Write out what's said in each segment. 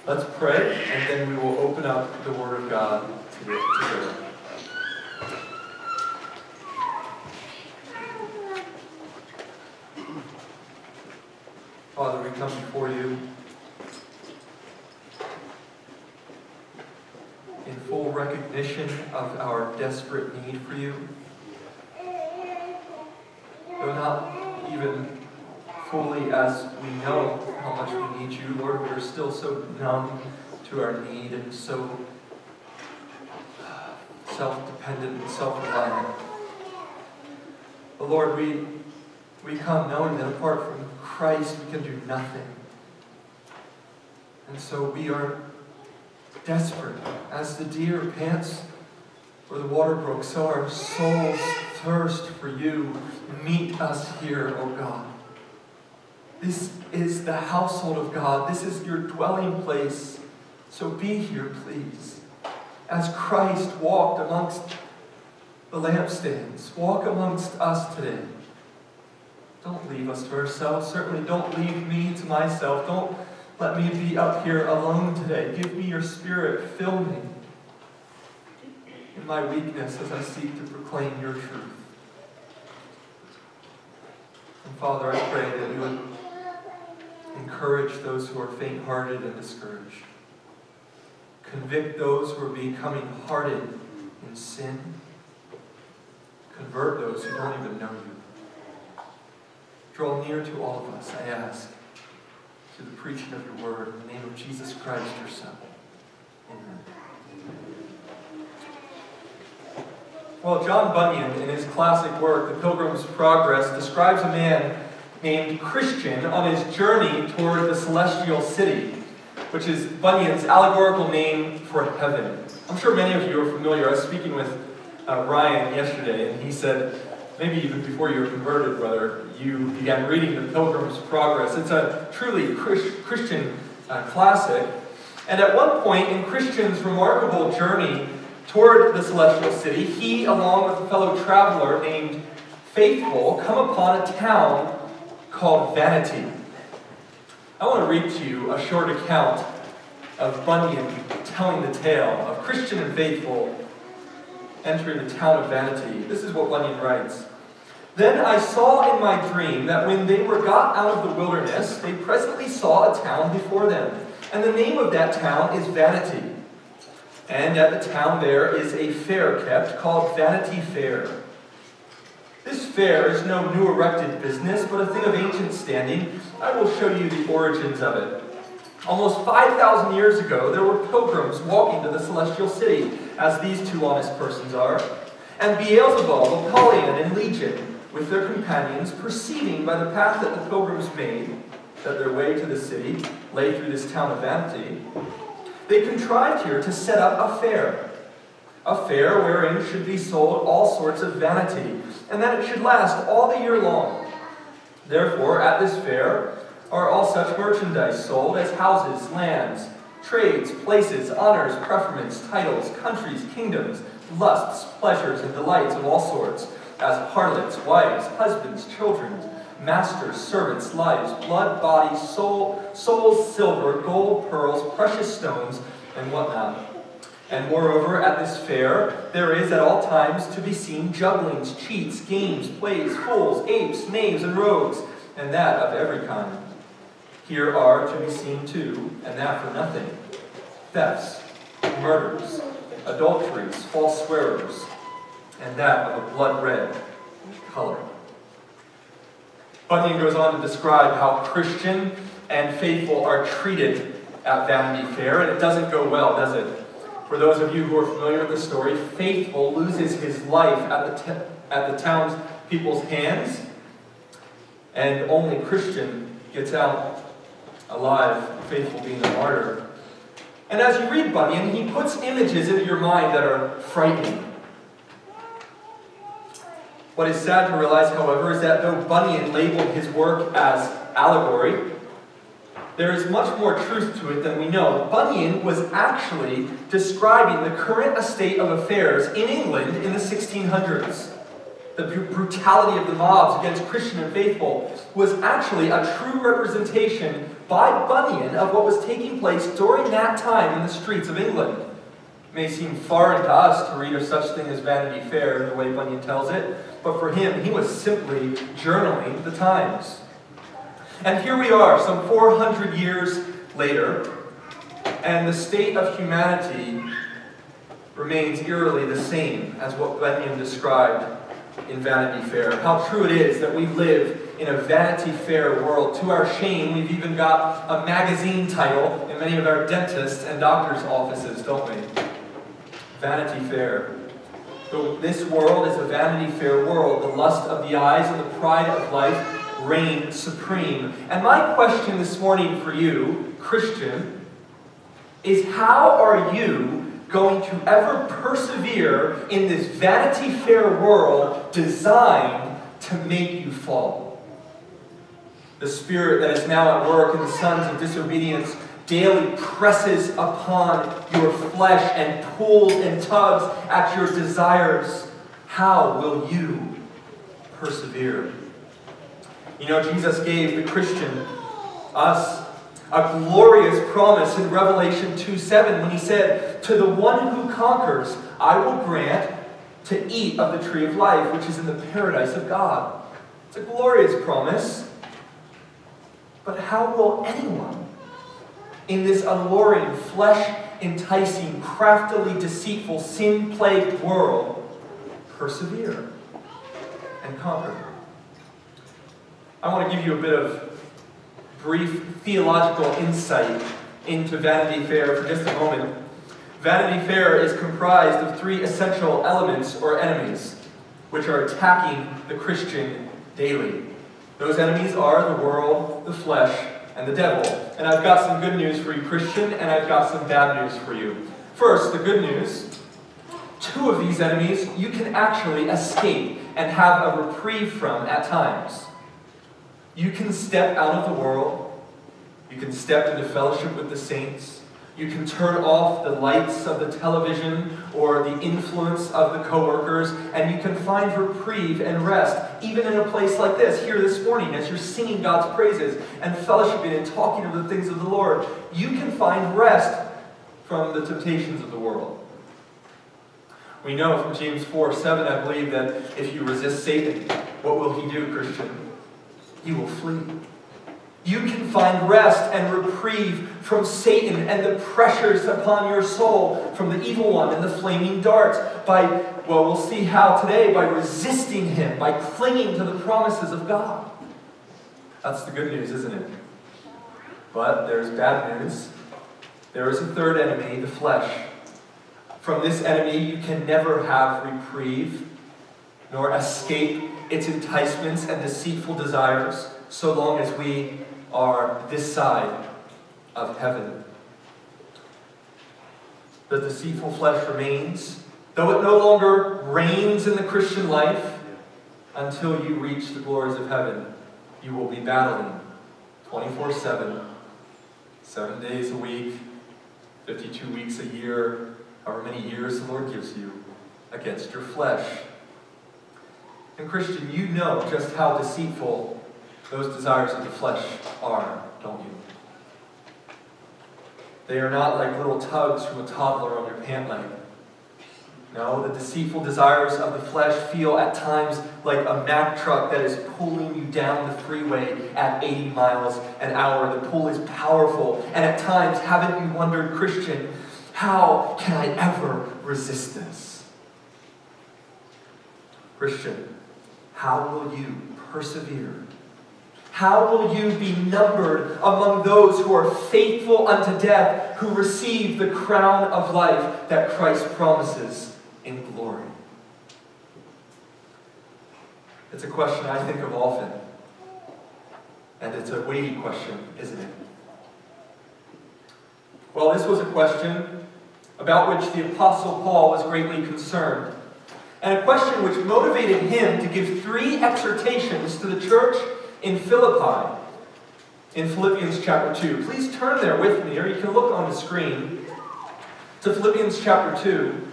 Let's pray, and then we will open up the Word of God together. Father, we come before you in full recognition of our desperate need for you. Though not even fully as we know how much we need you, Lord, we are still so numb to our need and so self-dependent and self-reliant. But Lord, we come knowing that apart from Christ we can do nothing. And so we are desperate. As the deer pants for the water brook, so our souls thirst for you. Meet us here, O God. This is the household of God. This is your dwelling place. So be here, please. As Christ walked amongst the lampstands, walk amongst us today. Don't leave us to ourselves. Certainly don't leave me to myself. Don't let me be up here alone today. Give me your Spirit. Fill me in my weakness as I seek to proclaim your truth. And Father, I pray that you would encourage those who are faint-hearted and discouraged. Convict those who are becoming hardened in sin. Convert those who don't even know you. Draw near to all of us, I ask, through the preaching of your word, in the name of Jesus Christ, your Son. Amen. Well, John Bunyan, in his classic work, The Pilgrim's Progress, describes a man named Christian on his journey toward the celestial city, which is Bunyan's allegorical name for heaven. I'm sure many of you are familiar. I was speaking with Ryan yesterday, and he said, maybe even before you were converted, whether you began reading The Pilgrim's Progress. It's a truly Christian classic. And at one point in Christian's remarkable journey toward the celestial city, he, along with a fellow traveler named Faithful, come upon a town called Vanity. I want to read to you a short account of Bunyan telling the tale of Christian and Faithful entering the town of Vanity. This is what Bunyan writes. Then I saw in my dream that when they were got out of the wilderness, they presently saw a town before them. And the name of that town is Vanity. And at the town there is a fair kept called Vanity Fair. This fair is no new erected business, but a thing of ancient standing. I will show you the origins of it. Almost 5,000 years ago, there were pilgrims walking to the celestial city, as these two honest persons are. And Beelzebub, Apollyon, and Legion, with their companions, perceiving by the path that the pilgrims made, that their way to the city lay through this town of Vanity, they contrived here to set up a fair wherein should be sold all sorts of vanity, and that it should last all the year long. Therefore, at this fair are all such merchandise sold as houses, lands, trades, places, honors, preferments, titles, countries, kingdoms, lusts, pleasures, and delights of all sorts, as harlots, wives, husbands, children, masters, servants, lives, blood, body, souls, silver, gold, pearls, precious stones, and whatnot. And moreover, at this fair, there is at all times to be seen jugglings, cheats, games, plays, fools, apes, knaves, and rogues, and that of every kind. Here are to be seen too, and that for nothing, thefts, murders, adulteries, false swearers, and that of a blood-red color. Bunyan goes on to describe how Christian and Faithful are treated at Vanity Fair, and it doesn't go well, does it? For those of you who are familiar with the story, Faithful loses his life at the townspeople's hands, and only Christian gets out alive, Faithful being a martyr. And as you read Bunyan, he puts images into your mind that are frightening. What is sad to realize, however, is that though Bunyan labeled his work as allegory, there is much more truth to it than we know. Bunyan was actually describing the current state of affairs in England in the 1600s. The brutality of the mobs against Christian and Faithful was actually a true representation by Bunyan of what was taking place during that time in the streets of England. It may seem foreign to us to read of such thing as Vanity Fair the way Bunyan tells it, but for him, he was simply journaling the times. And here we are, some 400 years later, and the state of humanity remains eerily the same as what Bunyan described in Vanity Fair. How true it is that we live in a Vanity Fair world. To our shame, we've even got a magazine title in many of our dentists' and doctors' offices, don't we? Vanity Fair. But this world is a Vanity Fair world. The lust of the eyes and the pride of life reign supreme. And my question this morning for you, Christian, is how are you going to ever persevere in this Vanity Fair world designed to make you fall? The spirit that is now at work in the sons of disobedience daily presses upon your flesh and pulls and tugs at your desires. How will you persevere? You know, Jesus gave the Christian, us, a glorious promise in Revelation 2:7 when he said, "To the one who conquers, I will grant to eat of the tree of life, which is in the paradise of God." It's a glorious promise. But how will anyone in this alluring, flesh-enticing, craftily deceitful, sin-plagued world persevere and conquer? I want to give you a bit of brief theological insight into Vanity Fair for just a moment. Vanity Fair is comprised of three essential elements or enemies, which are attacking the Christian daily. Those enemies are the world, the flesh, and the devil. And I've got some good news for you, Christian, and I've got some bad news for you. First, the good news. Two of these enemies you can actually escape and have a reprieve from at times. You can step out of the world. You can step into fellowship with the saints. You can turn off the lights of the television or the influence of the coworkers, and you can find reprieve and rest, even in a place like this, here this morning, as you're singing God's praises and fellowshipping and talking of the things of the Lord. You can find rest from the temptations of the world. We know from James 4:7, I believe, that if you resist Satan, what will he do, Christian? He will flee. You can find rest and reprieve from Satan and the pressures upon your soul from the evil one and the flaming darts by, well, we'll see how today, by resisting him, by clinging to the promises of God. That's the good news, isn't it? But there's bad news. There is a third enemy, the flesh. From this enemy, you can never have reprieve, nor escape its enticements and deceitful desires, so long as we are this side of heaven. The deceitful flesh remains, though it no longer reigns in the Christian life, until you reach the glories of heaven. You will be battling 24/7, 7 days a week, 52 weeks a year, however many years the Lord gives you, against your flesh. And Christian, you know just how deceitful those desires of the flesh are, don't you? They are not like little tugs from a toddler on your pant leg. No, the deceitful desires of the flesh feel at times like a Mack truck that is pulling you down the freeway at 80 miles an hour. The pull is powerful. And at times, haven't you wondered, Christian, how can I ever resist this? Christian, how will you persevere? How will you be numbered among those who are faithful unto death, who receive the crown of life that Christ promises in glory? It's a question I think of often. And it's a weighty question, isn't it? Well, this was a question about which the Apostle Paul was greatly concerned. And a question which motivated him to give 3 exhortations to the church in Philippi, in Philippians chapter 2. Please turn there with me, or you can look on the screen, to Philippians chapter 2.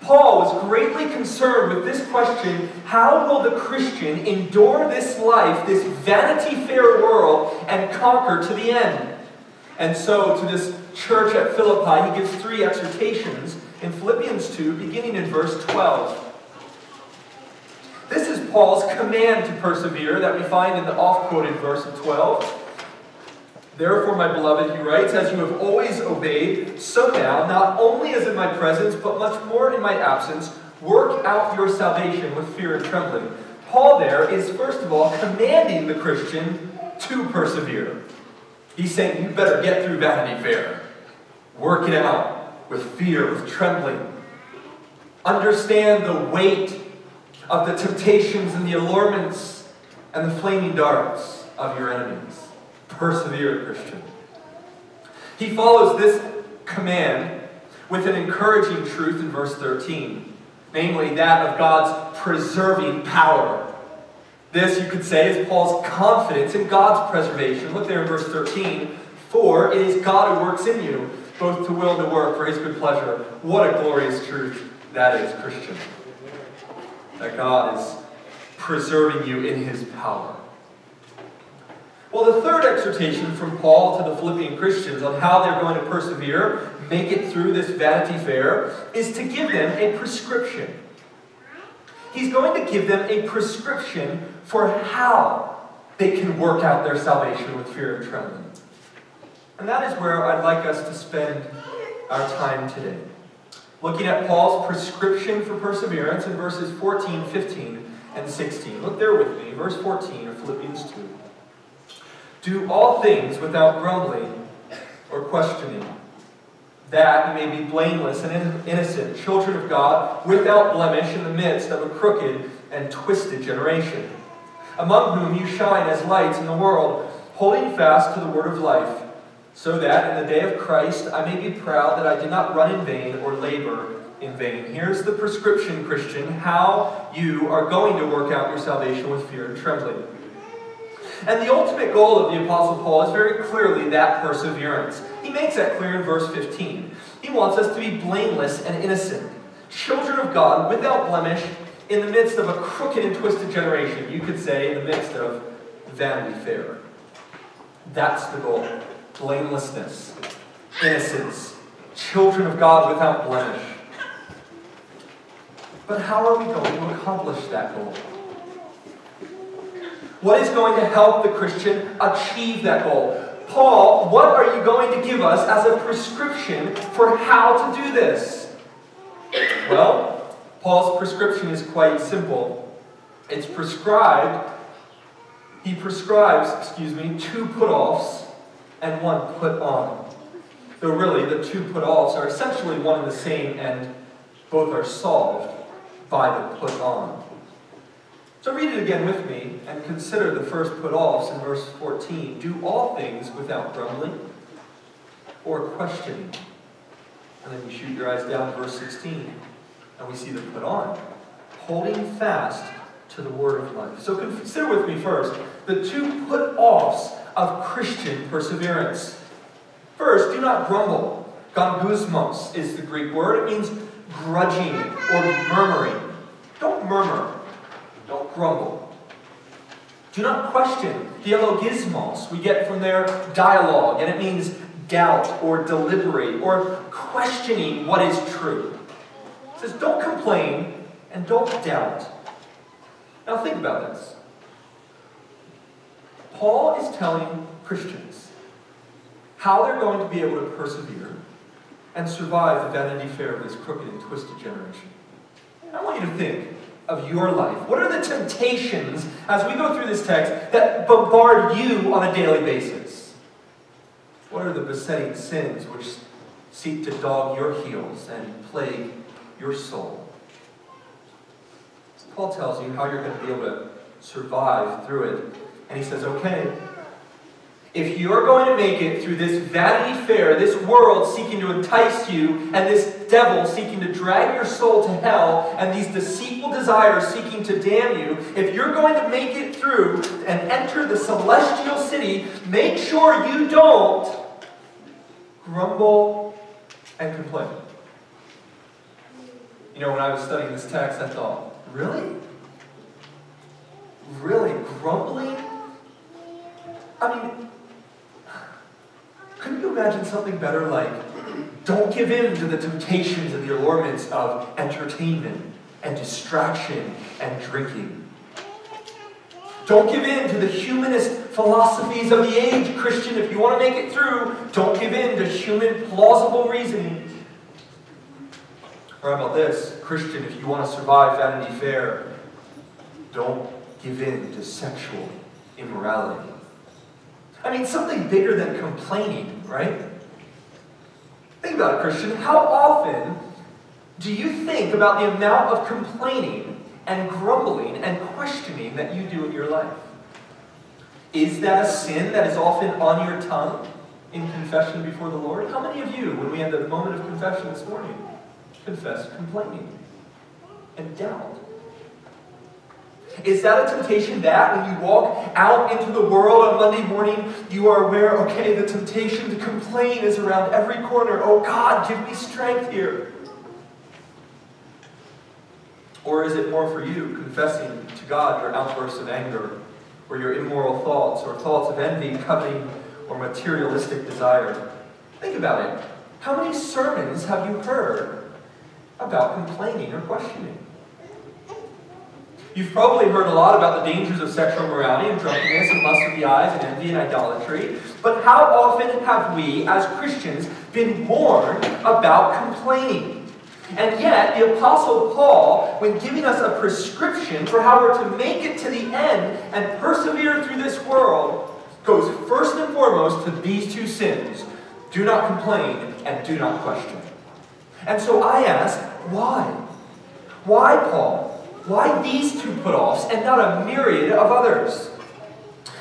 Paul was greatly concerned with this question: how will the Christian endure this life, this Vanity Fair world, and conquer to the end? And so, to this church at Philippi, he gives 3 exhortations in Philippians 2, beginning in verse 12. This is Paul's command to persevere that we find in the oft-quoted verse of 12. Therefore, my beloved, he writes, as you have always obeyed, so now, not only as in my presence, but much more in my absence, work out your salvation with fear and trembling. Paul there is, first of all, commanding the Christian to persevere. He's saying, you better get through Vanity Fair. Work it out with fear, with trembling. Understand the weight of the temptations and the allurements and the flaming darts of your enemies. Persevere, Christian. He follows this command with an encouraging truth in verse 13, namely that of God's preserving power. This, you could say, is Paul's confidence in God's preservation. Look there in verse 13. For it is God who works in you, both to will and to work for his good pleasure. What a glorious truth that is, Christian. That God is preserving you in his power. Well, the third exhortation from Paul to the Philippian Christians on how they're going to persevere, make it through this Vanity Fair, is to give them a prescription. He's going to give them a prescription for how they can work out their salvation with fear and trembling. And that is where I'd like us to spend our time today. Looking at Paul's prescription for perseverance in verses 14, 15, and 16. Look there with me, verse 14 of Philippians 2. Do all things without grumbling or questioning, that you may be blameless and innocent, children of God, without blemish in the midst of a crooked and twisted generation, among whom you shine as lights in the world, holding fast to the word of life, so that in the day of Christ I may be proud that I did not run in vain or labor in vain. Here's the prescription, Christian, how you are going to work out your salvation with fear and trembling. And the ultimate goal of the Apostle Paul is very clearly that perseverance. He makes that clear in verse 15. He wants us to be blameless and innocent, children of God without blemish in the midst of a crooked and twisted generation. You could say in the midst of Vanity Fair. That's the goal. Blamelessness, innocence, children of God without blemish. But how are we going to accomplish that goal? What is going to help the Christian achieve that goal? Paul, what are you going to give us as a prescription for how to do this? Well, Paul's prescription is quite simple. It's prescribed. He prescribes, 2 put-offs and 1 put-on. Though really, the 2 put-offs are essentially one and the same, and both are solved by the put-on. So read it again with me and consider the first put-offs in verse 14. Do all things without grumbling or questioning. And then you shoot your eyes down to verse 16, and we see the put-on. Holding fast to the word of life. So consider with me first the 2 put-offs of Christian perseverance. First, do not grumble. Gongusmos is the Greek word. It means grudging or murmuring. Don't murmur. Don't grumble. Do not question. Dialogismos we get from their dialogue, and it means doubt or deliberate or questioning what is true. It says don't complain and don't doubt. Now think about this. Paul is telling Christians how they're going to be able to persevere and survive the Vanity Fair of this crooked and twisted generation. I want you to think of your life. What are the temptations, as we go through this text, that bombard you on a daily basis? What are the besetting sins which seek to dog your heels and plague your soul? Paul tells you how you're going to be able to survive through it. And he says, okay, if you're going to make it through this Vanity Fair, this world seeking to entice you, and this devil seeking to drag your soul to hell, and these deceitful desires seeking to damn you, if you're going to make it through and enter the celestial city, make sure you don't grumble and complain. You know, when I was studying this text, I thought, really? Really? Grumbling? I mean, couldn't you imagine something better like, don't give in to the temptations and the allurements of entertainment and distraction and drinking. Don't give in to the humanist philosophies of the age, Christian. If you want to make it through, don't give in to human plausible reasoning. Or how about this? Christian, if you want to survive Vanity Fair, don't give in to sexual immorality. I mean, something bigger than complaining, right? Think about it, Christian. How often do you think about the amount of complaining and grumbling and questioning that you do in your life? Is that a sin that is often on your tongue in confession before the Lord? How many of you, when we had the moment of confession this morning, confessed complaining and doubt? Is that a temptation that when you walk out into the world on Monday morning, you are aware, okay, the temptation to complain is around every corner. Oh God, give me strength here. Or is it more for you, confessing to God your outbursts of anger, or your immoral thoughts, or thoughts of envy, coveting, or materialistic desire? Think about it. How many sermons have you heard about complaining or questioning? You've probably heard a lot about the dangers of sexual immorality and drunkenness and lust of the eyes and envy and idolatry. But how often have we, as Christians, been warned about complaining? And yet, the Apostle Paul, when giving us a prescription for how we're to make it to the end and persevere through this world, goes first and foremost to these two sins. Do not complain and do not question. And so I ask, why? Why, Paul? Why these two put-offs and not a myriad of others?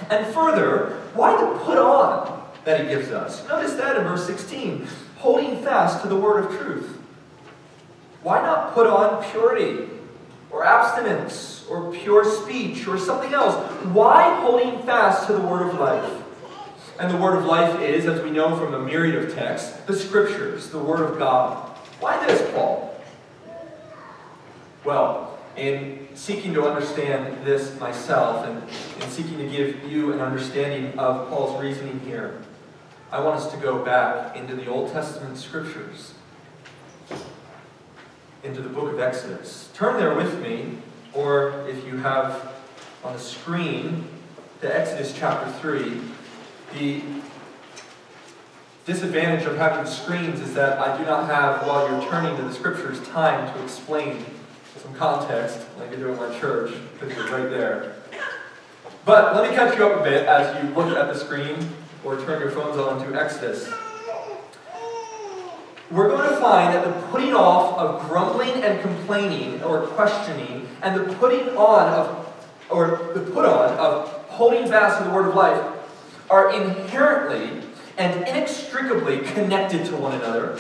And further, why the put-on that he gives us? Notice that in verse 16, holding fast to the word of truth. Why not put on purity, or abstinence, or pure speech, or something else? Why holding fast to the word of life? And the word of life is, as we know from a myriad of texts, the Scriptures, the Word of God. Why this, Paul? Well, in seeking to understand this myself, and in seeking to give you an understanding of Paul's reasoning here, I want us to go back into the Old Testament Scriptures, into the book of Exodus. Turn there with me, or if you have on the screen, to Exodus chapter 3. The disadvantage of having screens is that I do not have, while you're turning to the Scriptures, time to explain some context like I do in my church, because you're right there. But let me catch you up a bit as you look at the screen or turn your phones on to Exodus. We're going to find that the putting off of grumbling and complaining or questioning and the put on of holding fast to the word of life are inherently and inextricably connected to one another.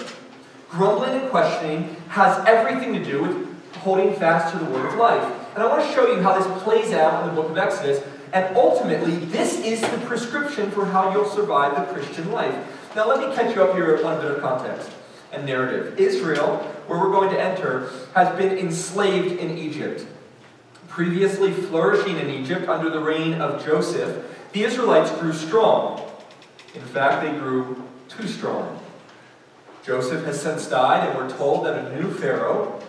Grumbling and questioning has everything to do with holding fast to the word of life. And I want to show you how this plays out in the book of Exodus. And ultimately, this is the prescription for how you'll survive the Christian life. Now let me catch you up here on a bit of context and narrative. Israel, where we're going to enter, has been enslaved in Egypt. Previously flourishing in Egypt under the reign of Joseph, the Israelites grew strong. In fact, they grew too strong. Joseph has since died, and we're told that a new Pharaoh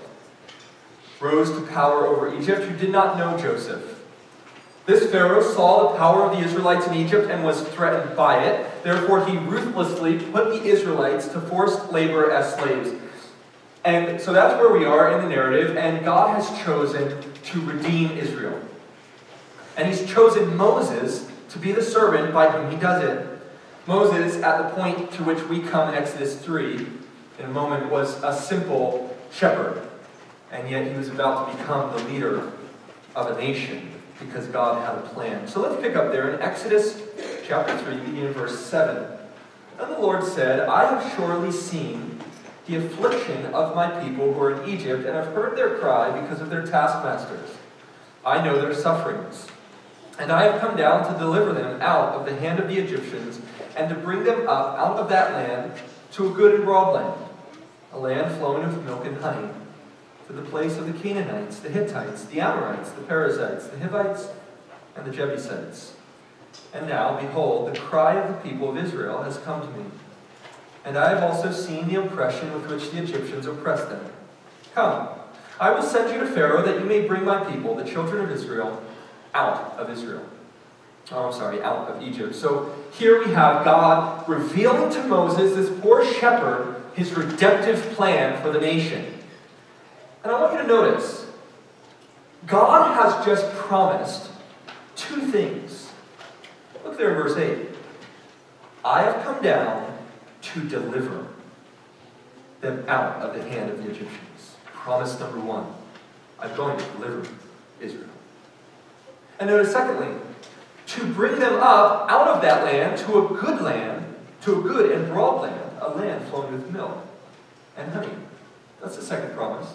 rose to power over Egypt who did not know Joseph. This Pharaoh saw the power of the Israelites in Egypt and was threatened by it. Therefore, he ruthlessly put the Israelites to forced labor as slaves. And so that's where we are in the narrative, and God has chosen to redeem Israel. And he's chosen Moses to be the servant by whom he does it. Moses, at the point to which we come in Exodus 3, in a moment, was a simple shepherd. And yet he was about to become the leader of a nation because God had a plan. So let's pick up there in Exodus chapter 3, beginning in verse 7. And the Lord said, I have surely seen the affliction of my people who are in Egypt, and have heard their cry because of their taskmasters. I know their sufferings. And I have come down to deliver them out of the hand of the Egyptians, and to bring them up out of that land to a good and broad land, a land flowing with milk and honey. to the place of the Canaanites, the Hittites, the Amorites, the Perizzites, the Hivites, and the Jebusites. And now, behold, the cry of the people of Israel has come to me. And I have also seen the oppression with which the Egyptians oppress them. Come, I will send you to Pharaoh that you may bring my people, the children of Israel, out of Egypt. So here we have God revealing to Moses, this poor shepherd, his redemptive plan for the nation. And I want you to notice, God has just promised two things. Look there in verse 8. I have come down to deliver them out of the hand of the Egyptians. Promise number one, I'm going to deliver Israel. And notice secondly, to bring them up out of that land to a good land, to a good and broad land, a land flowing with milk and honey. That's the second promise.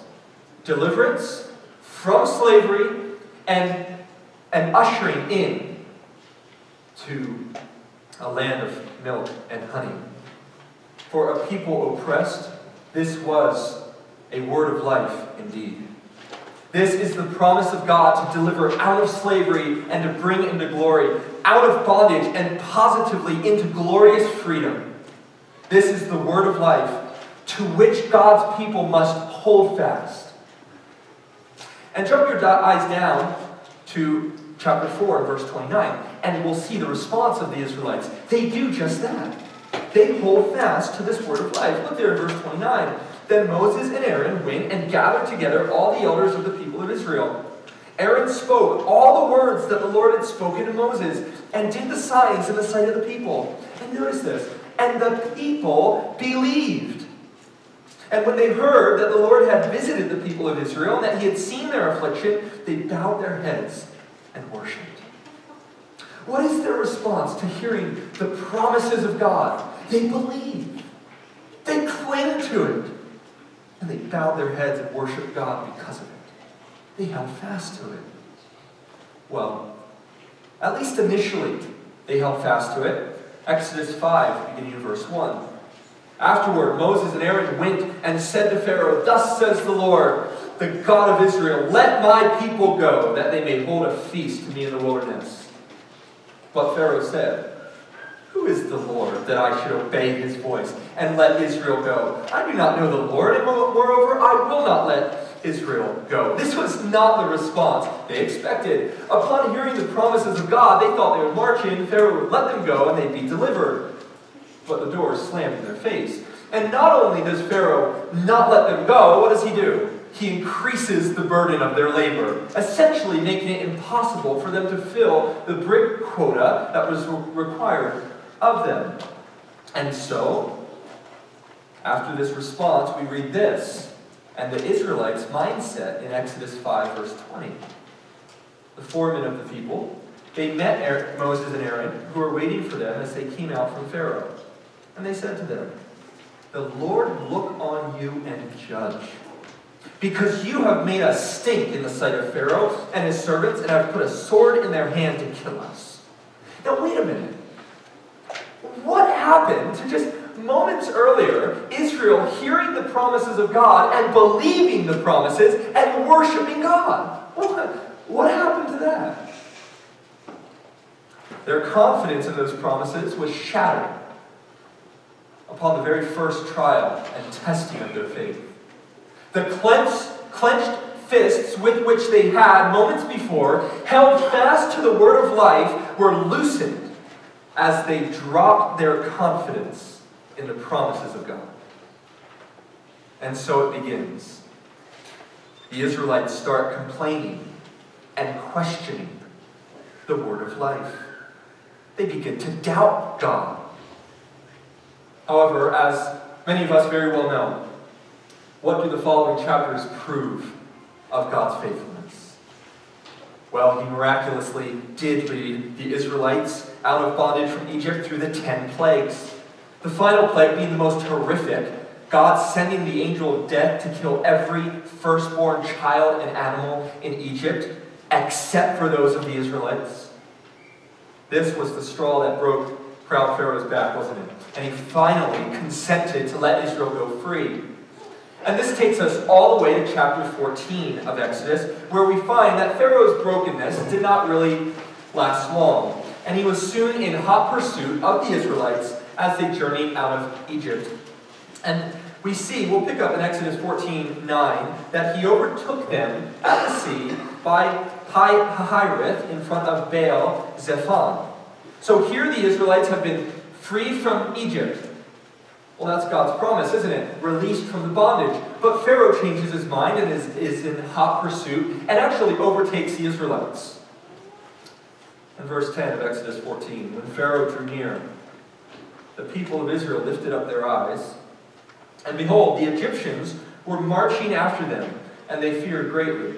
Deliverance from slavery and ushering in to a land of milk and honey. For a people oppressed, this was a word of life indeed. This is the promise of God to deliver out of slavery and to bring into glory, out of bondage and positively into glorious freedom. This is the word of life to which God's people must hold fast. And jump your eyes down to chapter 4 and verse 29, and we'll see the response of the Israelites. They do just that. They hold fast to this word of life. Look there in verse 29. Then Moses and Aaron went and gathered together all the elders of the people of Israel. Aaron spoke all the words that the Lord had spoken to Moses and did the signs in the sight of the people. And notice this. And the people believed. And when they heard that the Lord had visited the people of Israel and that he had seen their affliction, they bowed their heads and worshipped. What is their response to hearing the promises of God? They believe. They cling to it. And they bowed their heads and worshiped God because of it. They held fast to it. Well, at least initially, they held fast to it. Exodus 5, beginning in verse 1. Afterward, Moses and Aaron went and said to Pharaoh, "Thus says the Lord, the God of Israel, let my people go, that they may hold a feast to me in the wilderness." But Pharaoh said, "Who is the Lord that I should obey his voice and let Israel go? I do not know the Lord, and moreover, I will not let Israel go." This was not the response they expected. Upon hearing the promises of God, they thought they would march in, Pharaoh would let them go, and they'd be delivered. But the door slammed in their face. And not only does Pharaoh not let them go, what does he do? He increases the burden of their labor, essentially making it impossible for them to fill the brick quota that was required of them. And so, after this response, we read this, and the Israelites' mindset in Exodus 5, verse 20. The foremen of the people, they met Moses and Aaron, who were waiting for them as they came out from Pharaoh. And they said to them, "The Lord look on you and judge, because you have made us stink in the sight of Pharaoh and his servants, and have put a sword in their hand to kill us." Now wait a minute. What happened to just moments earlier, Israel hearing the promises of God and believing the promises and worshiping God? What happened to that? Their confidence in those promises was shattered upon the very first trial and testing of their faith. The clenched fists with which they had moments before held fast to the word of life were loosened as they dropped their confidence in the promises of God. And so it begins. The Israelites start complaining and questioning the word of life. They begin to doubt God. However, as many of us very well know, what do the following chapters prove of God's faithfulness? Well, he miraculously did lead the Israelites out of bondage from Egypt through the 10 plagues. The final plague being the most horrific, God sending the angel of death to kill every firstborn child and animal in Egypt, except for those of the Israelites. This was the straw that broke proud Pharaoh's back, wasn't it? And he finally consented to let Israel go free. And this takes us all the way to chapter 14 of Exodus, where we find that Pharaoh's brokenness did not really last long. And he was soon in hot pursuit of the Israelites as they journeyed out of Egypt. And we see, we'll pick up in Exodus 14:9, that he overtook them at the sea by Pi-Hahirith in front of Baal Zephon. So here the Israelites have been freed from Egypt. Well, that's God's promise, isn't it? Released from the bondage. But Pharaoh changes his mind and is in hot pursuit and actually overtakes the Israelites. In verse 10 of Exodus 14, when Pharaoh drew near, the people of Israel lifted up their eyes, and behold, the Egyptians were marching after them, and they feared greatly.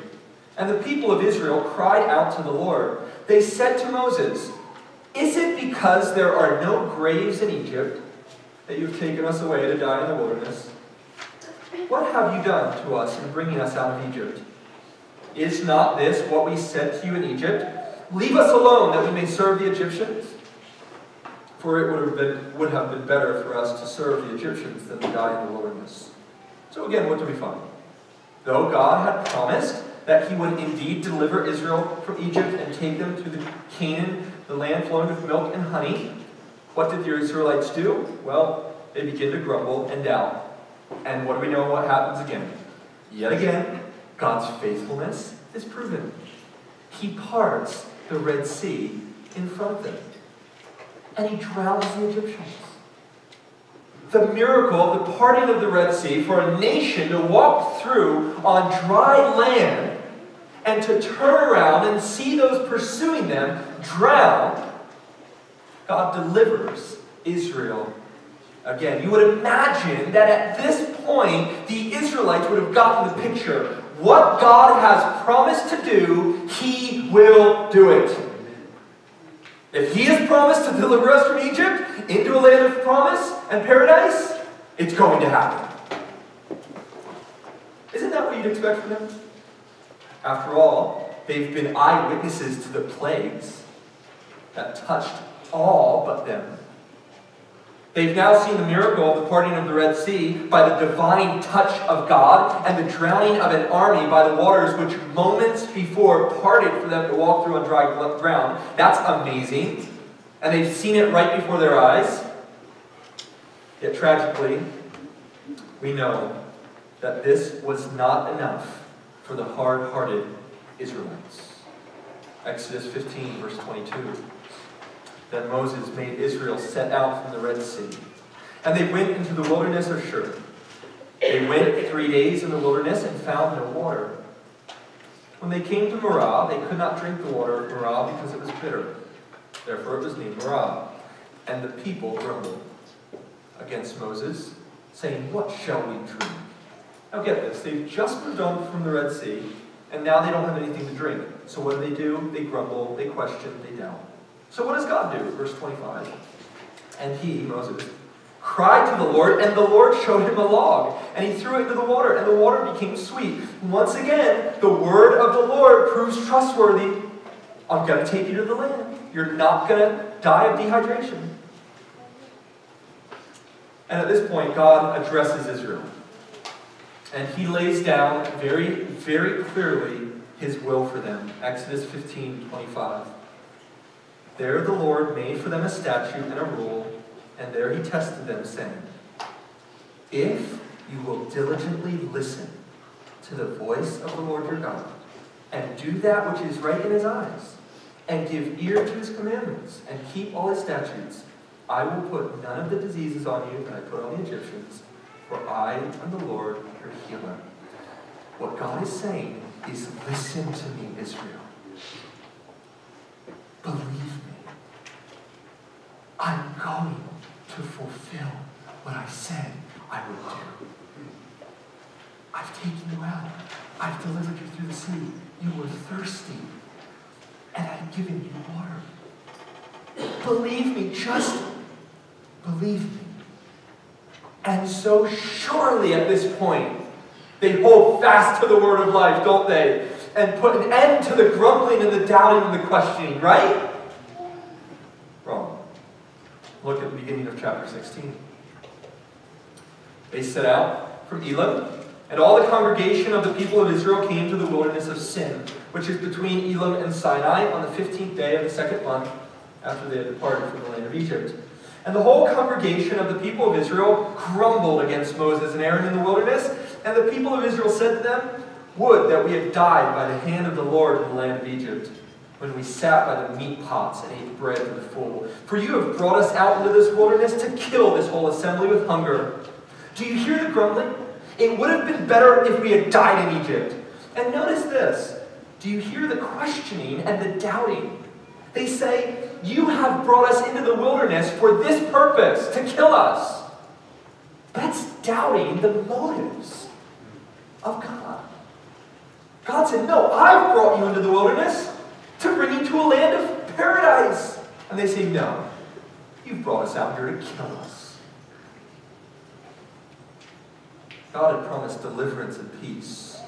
And the people of Israel cried out to the Lord. They said to Moses, "Is it because there are no graves in Egypt that you have taken us away to die in the wilderness? What have you done to us in bringing us out of Egypt? Is not this what we said to you in Egypt? Leave us alone that we may serve the Egyptians? For it would have been better for us to serve the Egyptians than to die in the wilderness." So again, what do we find? Though God had promised that he would indeed deliver Israel from Egypt and take them to the Canaan, the land flowing with milk and honey, what did the Israelites do? Well, they begin to grumble and doubt. And what do we know what happens again? Yet again, God's faithfulness is proven. He parts the Red Sea in front of them. And he drowns the Egyptians. The miracle of the parting of the Red Sea for a nation to walk through on dry land and to turn around and see those pursuing them drown, God delivers Israel again. You would imagine that at this point, the Israelites would have gotten the picture. What God has promised to do, he will do it. If he has promised to deliver us from Egypt into a land of promise and paradise, it's going to happen. Isn't that what you'd expect from them? After all, they've been eyewitnesses to the plagues that touched all but them. They've now seen the miracle of the parting of the Red Sea by the divine touch of God and the drowning of an army by the waters which moments before parted for them to walk through on dry ground. That's amazing. And they've seen it right before their eyes. Yet tragically, we know that this was not enough for the hard-hearted Israelites. Exodus 15, verse 22. Then Moses made Israel set out from the Red Sea. And they went into the wilderness of Shur. They went 3 days in the wilderness and found no water. When they came to Marah, they could not drink the water of Marah because it was bitter. Therefore it was named Marah. And the people grumbled against Moses, saying, "What shall we drink?" Now get this, they've just moved on from the Red Sea, and now they don't have anything to drink. So what do? They grumble, they question, they doubt. So what does God do? Verse 25. And he, Moses, cried to the Lord, and the Lord showed him a log. And he threw it into the water, and the water became sweet. Once again, the word of the Lord proves trustworthy. I'm going to take you to the land. You're not going to die of dehydration. And at this point, God addresses Israel. And he lays down very, very clearly his will for them. Exodus 15:25. There the Lord made for them a statute and a rule, and there he tested them, saying, "If you will diligently listen to the voice of the Lord your God, and do that which is right in his eyes, and give ear to his commandments, and keep all his statutes, I will put none of the diseases on you that I put on the Egyptians, for I am the Lord your healer." What God is saying is, listen to me, Israel. Believe me. I'm going to fulfill what I said I would do. I've taken you out. I've delivered you through the sea. You were thirsty, and I've given you water. Believe me, just believe me. And so surely at this point, they hold fast to the word of life, don't they? And put an end to the grumbling and the doubting and the questioning, right? Wrong. Look at the beginning of chapter 16. They set out from Elim, And all the congregation of the people of Israel came to the wilderness of Sin, which is between Elim and Sinai, on the 15th day of the second month after they had departed from the land of Egypt. And the whole congregation of the people of Israel grumbled against Moses and Aaron in the wilderness. And the people of Israel said to them, "Would that we had died by the hand of the Lord in the land of Egypt, when we sat by the meat pots and ate bread to the full. For you have brought us out into this wilderness to kill this whole assembly with hunger. Do you hear the grumbling? It would have been better if we had died in Egypt." And notice this. Do you hear the questioning and the doubting? They say, "You have brought us into the wilderness for this purpose, to kill us." That's doubting the motives of God. God said, "No, I've brought you into the wilderness to bring you to a land of paradise." And they say, "No, you've brought us out here to kill us." God had promised deliverance and peace,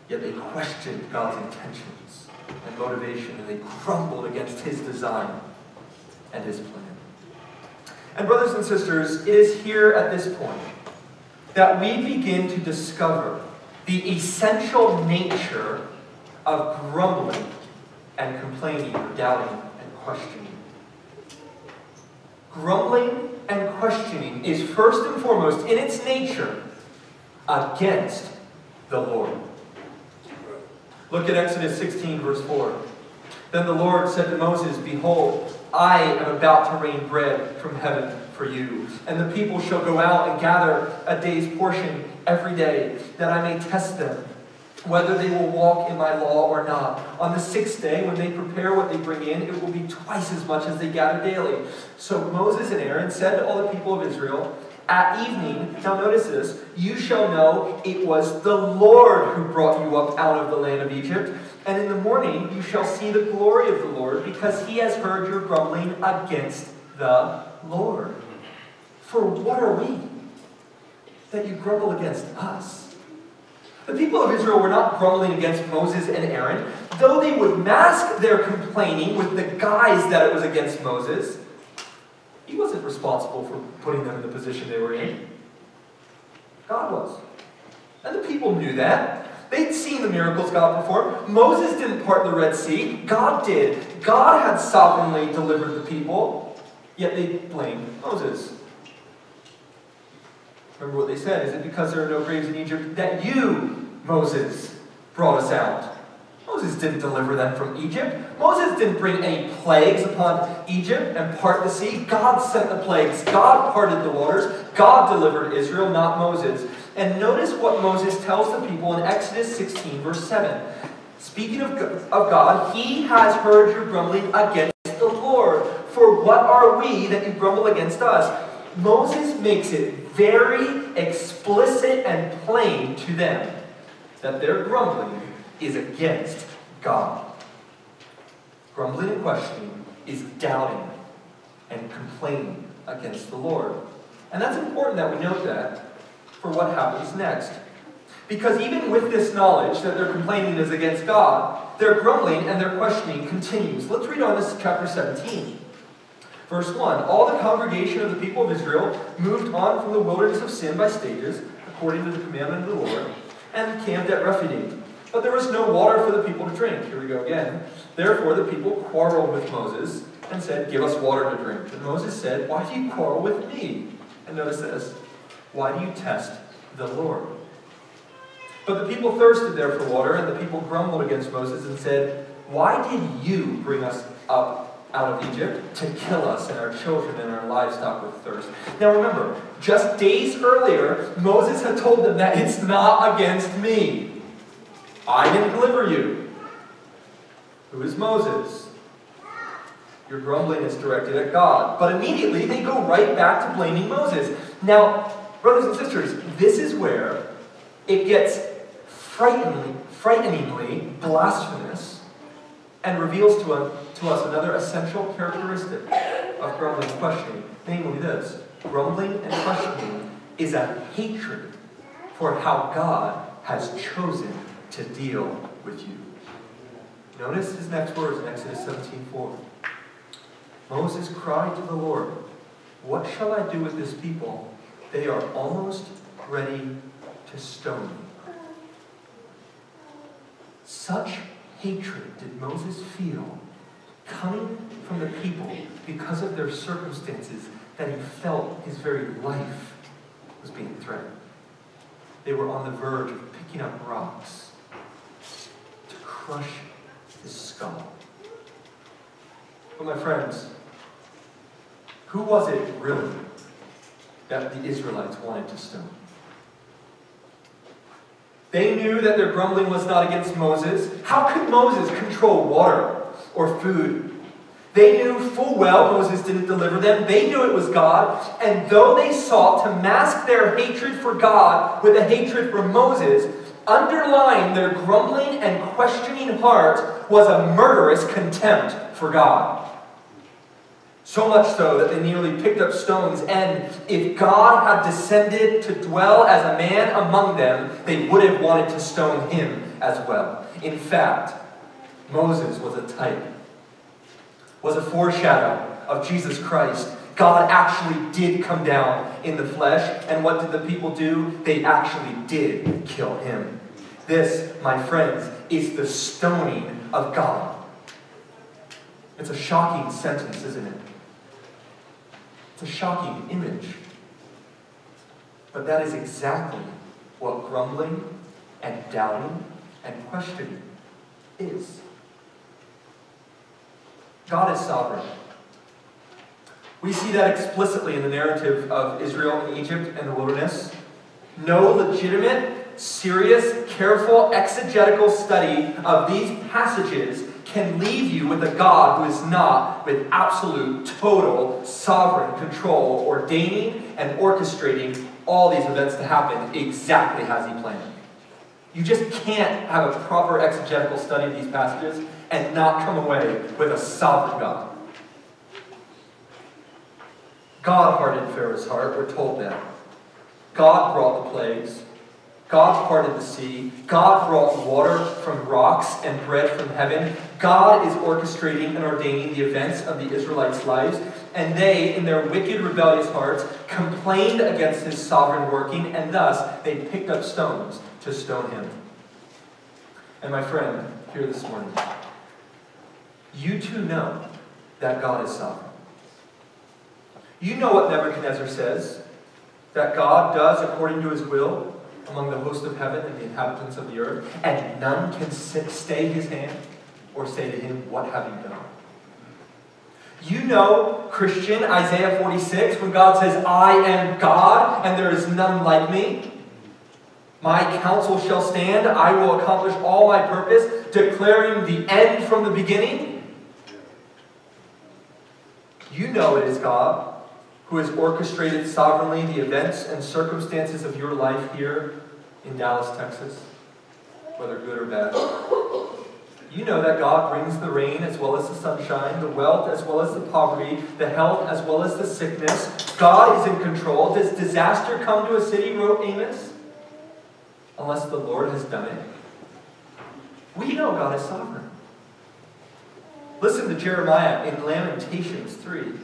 yet they questioned God's intentions and motivation, and they grumbled against His design and His plan. And brothers and sisters, it is here at this point that we begin to discover the essential nature of grumbling and complaining, or doubting and questioning. Grumbling and questioning is first and foremost, in its nature, against the Lord. Look at Exodus 16, verse 4. Then the Lord said to Moses, "Behold, I am about to rain bread from heaven for you, and the people shall go out and gather a day's portion every day, that I may test them, whether they will walk in my law or not. On the sixth day, when they prepare what they bring in, it will be twice as much as they gather daily." So Moses and Aaron said to all the people of Israel, "At evening," now notice this, "you shall know it was the Lord who brought you up out of the land of Egypt. And in the morning you shall see the glory of the Lord, because He has heard your grumbling against the Lord." For what are we that you grumble against us? The people of Israel were not grumbling against Moses and Aaron, though they would mask their complaining with the guise that it was against Moses. He wasn't responsible for putting them in the position they were in. God was. And the people knew that. They'd seen the miracles God performed. Moses didn't part the Red Sea. God did. God had sovereignly delivered the people. Yet they blamed Moses. Remember what they said. "Is it because there are no graves in Egypt that you, Moses, brought us out?" Moses didn't deliver them from Egypt. Moses didn't bring any plagues upon Egypt and part the sea. God sent the plagues. God parted the waters. God delivered Israel, not Moses. And notice what Moses tells the people in Exodus 16, verse 7. Speaking of God, "He has heard your grumbling against the Lord. For what are we that you grumble against us?" Moses makes it very explicit and plain to them that their grumbling is against God. Grumbling and questioning is doubting and complaining against the Lord. And that's important that we note that for what happens next. Because even with this knowledge that their complaining is against God, their grumbling and their questioning continues. Let's read on this chapter 17. Verse 1, "All the congregation of the people of Israel moved on from the wilderness of Sin by stages, according to the commandment of the Lord, and camped at Rephidim. But there was no water for the people to drink." Here we go again. "Therefore the people quarreled with Moses and said, 'Give us water to drink.' And Moses said, 'Why do you quarrel with me?' And notice this, 'Why do you test the Lord?' But the people thirsted there for water, and the people grumbled against Moses and said, 'Why did you bring us up out of Egypt to kill us and our children and our livestock with thirst?'" Now remember, just days earlier, Moses had told them that it's not against me. I didn't deliver you. Who is Moses? Your grumbling is directed at God. But immediately they go right back to blaming Moses. Now, brothers and sisters, this is where it gets frighteningly blasphemous and reveals to us another essential characteristic of grumbling and questioning, namely this: grumbling and questioning is a hatred for how God has chosen to deal with you. Notice his next words in Exodus 17:4. Moses cried to the Lord, "What shall I do with this people? They are almost ready to stone you. Such hatred did Moses feel coming from the people because of their circumstances that he felt his very life was being threatened. They were on the verge of picking up rocks to crush his skull. But my friends, who was it really that the Israelites wanted to stone? They knew that their grumbling was not against Moses. How could Moses control water or food? They knew full well Moses didn't deliver them. They knew it was God. And though they sought to mask their hatred for God with a hatred for Moses, underlying their grumbling and questioning heart was a murderous contempt for God. So much so that they nearly picked up stones, and if God had descended to dwell as a man among them, they would have wanted to stone him as well. In fact, Moses was a type, was a foreshadow of Jesus Christ. God actually did come down in the flesh, and what did the people do? They actually did kill him. This, my friends, is the stoning of God. It's a shocking sentence, isn't it? It's a shocking image. But that is exactly what grumbling and doubting and questioning is. God is sovereign. We see that explicitly in the narrative of Israel in Egypt and the wilderness. No legitimate, serious, careful, exegetical study of these passages can leave you with a God who is not with absolute, total, sovereign control, ordaining and orchestrating all these events to happen exactly as he planned. You just can't have a proper exegetical study of these passages and not come away with a sovereign God. God hardened Pharaoh's heart, we're told that. God brought the plagues. God parted the sea. God brought water from rocks and bread from heaven. God is orchestrating and ordaining the events of the Israelites' lives. And they, in their wicked, rebellious hearts, complained against his sovereign working, and thus they picked up stones to stone him. And my friend, here this morning, you too know that God is sovereign. You know what Nebuchadnezzar says, that God does according to his will among the host of heaven and the inhabitants of the earth, and none can stay his hand or say to him, "What have you done?" You know, Christian, Isaiah 46, when God says, "I am God, and there is none like me. My counsel shall stand, I will accomplish all my purpose," declaring the end from the beginning. You know it is God who has orchestrated sovereignly the events and circumstances of your life here in Dallas, Texas, whether good or bad. You know that God brings the rain as well as the sunshine, the wealth as well as the poverty, the health as well as the sickness. God is in control. Does disaster come to a city, wrote Amos, unless the Lord has done it? We know God is sovereign. Listen to Jeremiah in Lamentations 3.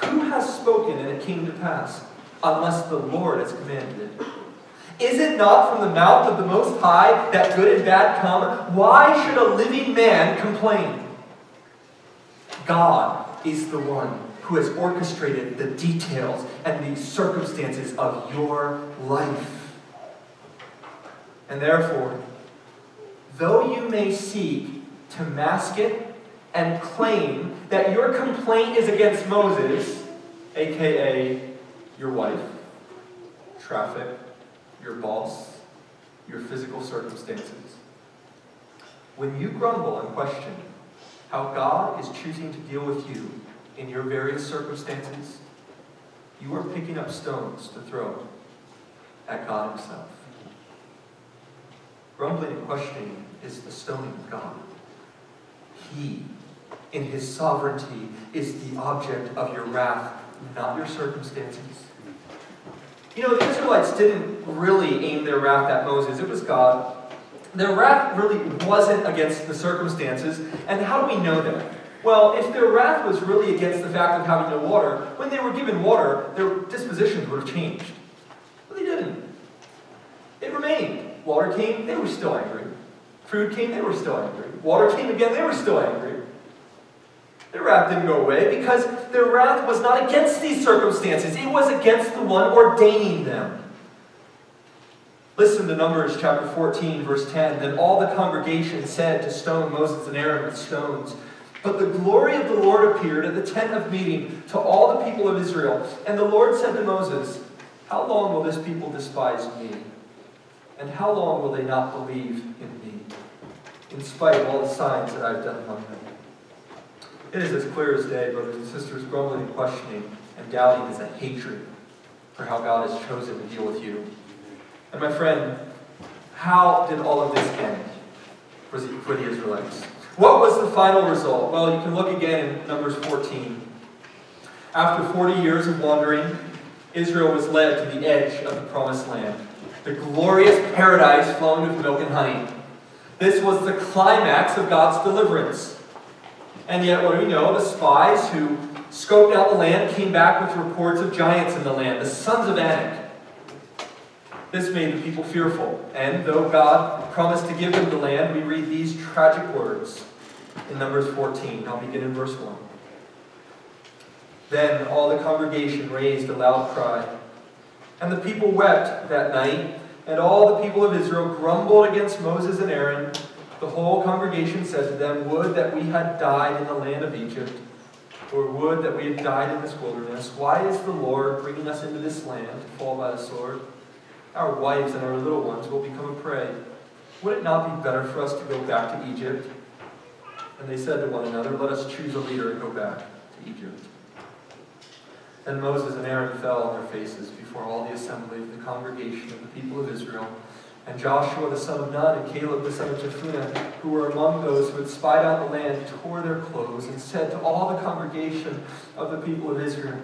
Who has spoken and it came to pass, unless the Lord has commanded it? Is it not from the mouth of the Most High that good and bad come? Why should a living man complain? God is the one who has orchestrated the details and the circumstances of your life. And therefore, though you may seek to mask it and claim that your complaint is against Moses, aka your wife, traffic, your boss, your physical circumstances, when you grumble and question how God is choosing to deal with you in your various circumstances, you are picking up stones to throw at God himself. Grumbling and questioning is the stoning of God. He, in his sovereignty, is the object of your wrath, not your circumstances. You know, the Israelites didn't really aim their wrath at Moses. It was God. Their wrath really wasn't against the circumstances. And how do we know that? Well, if their wrath was really against the fact of having no water, when they were given water, their dispositions would have changed. But they didn't. remained. Water came, they were still angry. Food came, they were still angry. Water came again, they were still angry. Their wrath didn't go away because their wrath was not against these circumstances. It was against the one ordaining them. Listen to Numbers chapter 14, verse 10. Then all the congregation said to stone Moses and Aaron with stones. But the glory of the Lord appeared at the tent of meeting to all the people of Israel. And the Lord said to Moses, how long will this people despise me? And how long will they not believe in me, in spite of all the signs that I've done among them? It is as clear as day, brothers and sisters, grumbling and questioning and doubting is a hatred for how God has chosen to deal with you. And my friend, how did all of this end for the Israelites? What was the final result? Well, you can look again in Numbers 14. After 40 years of wandering, Israel was led to the edge of the promised land, the glorious paradise flowing with milk and honey. This was the climax of God's deliverance. And yet, what do we know? The spies who scoped out the land came back with reports of giants in the land, the sons of Anak. This made the people fearful. And though God promised to give them the land, we read these tragic words in Numbers 14. I'll begin in verse 1. Then all the congregation raised a loud cry, and the people wept that night, and all the people of Israel grumbled against Moses and Aaron. The whole congregation said to them, would that we had died in the land of Egypt, or would that we had died in this wilderness. Why is the Lord bringing us into this land to fall by the sword? Our wives and our little ones will become a prey. Would it not be better for us to go back to Egypt? And they said to one another, let us choose a leader and go back to Egypt. Then Moses and Aaron fell on their faces before all the assembly of the congregation of the people of Israel. And Joshua the son of Nun and Caleb the son of Jephunneh, who were among those who had spied out the land, tore their clothes and said to all the congregation of the people of Israel,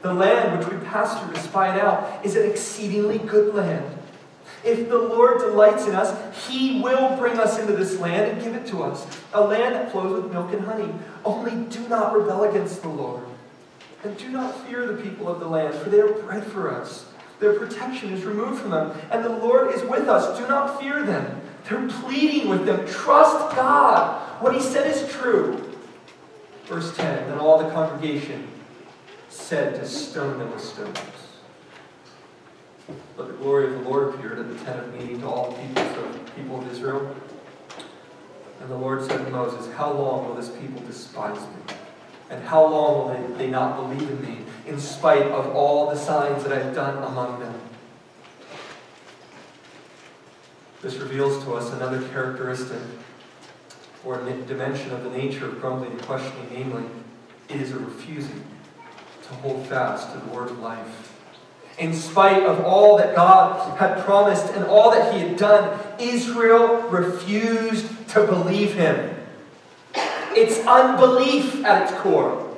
the land which we passed through to spy it out is an exceedingly good land. If the Lord delights in us, He will bring us into this land and give it to us, a land that flows with milk and honey. Only do not rebel against the Lord. And do not fear the people of the land, for they are bread for us. Their protection is removed from them, and the Lord is with us. Do not fear them. They're pleading with them. Trust God. What He said is true. Verse 10, then all the congregation said to stone them with stones. But the glory of the Lord appeared at the tent of meeting to all the people of Israel. And the Lord said to Moses, how long will this people despise me? And how long will they not believe in me, in spite of all the signs that I've done among them? This reveals to us another characteristic or dimension of the nature of grumbling and questioning, namely, it is a refusing to hold fast to the word of life. In spite of all that God had promised and all that He had done, Israel refused to believe Him. It's unbelief at its core.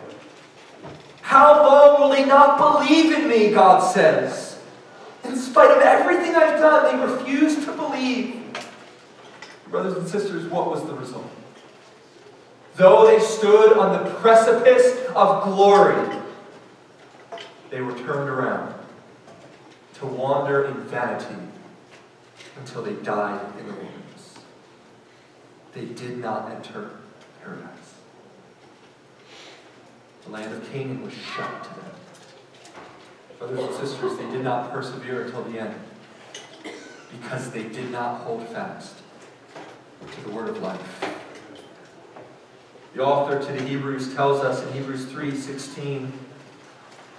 How long will they not believe in me, God says. In spite of everything I've done, they refuse to believe. Brothers and sisters, what was the result? Though they stood on the precipice of glory, they were turned around to wander in vanity until they died in the wilderness. They did not enter paradise. The land of Canaan was shut to them. Brothers and sisters, they did not persevere until the end because they did not hold fast to the word of life. The author to the Hebrews tells us in Hebrews 3:16,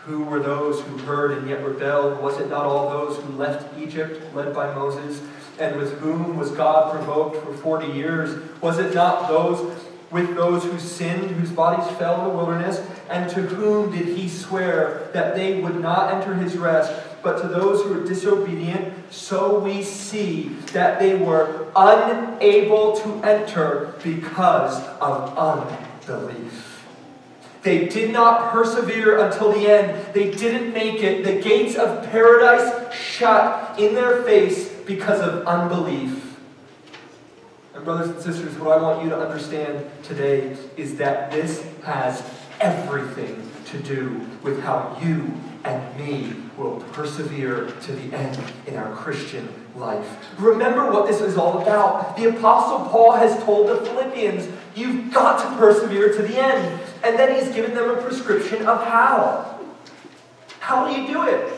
who were those who heard and yet rebelled? Was it not all those who left Egypt, led by Moses, and with whom was God provoked for 40 years? Was it not with those who sinned, whose bodies fell in the wilderness? And to whom did He swear that they would not enter His rest, but to those who were disobedient? So we see that they were unable to enter because of unbelief. They did not persevere until the end. They didn't make it. The gates of paradise shut in their face because of unbelief. And brothers and sisters, what I want you to understand today is that this has everything to do with how you and me will persevere to the end in our Christian life. Remember what this is all about. The Apostle Paul has told the Philippians, you've got to persevere to the end. And then he's given them a prescription of how. How do you do it?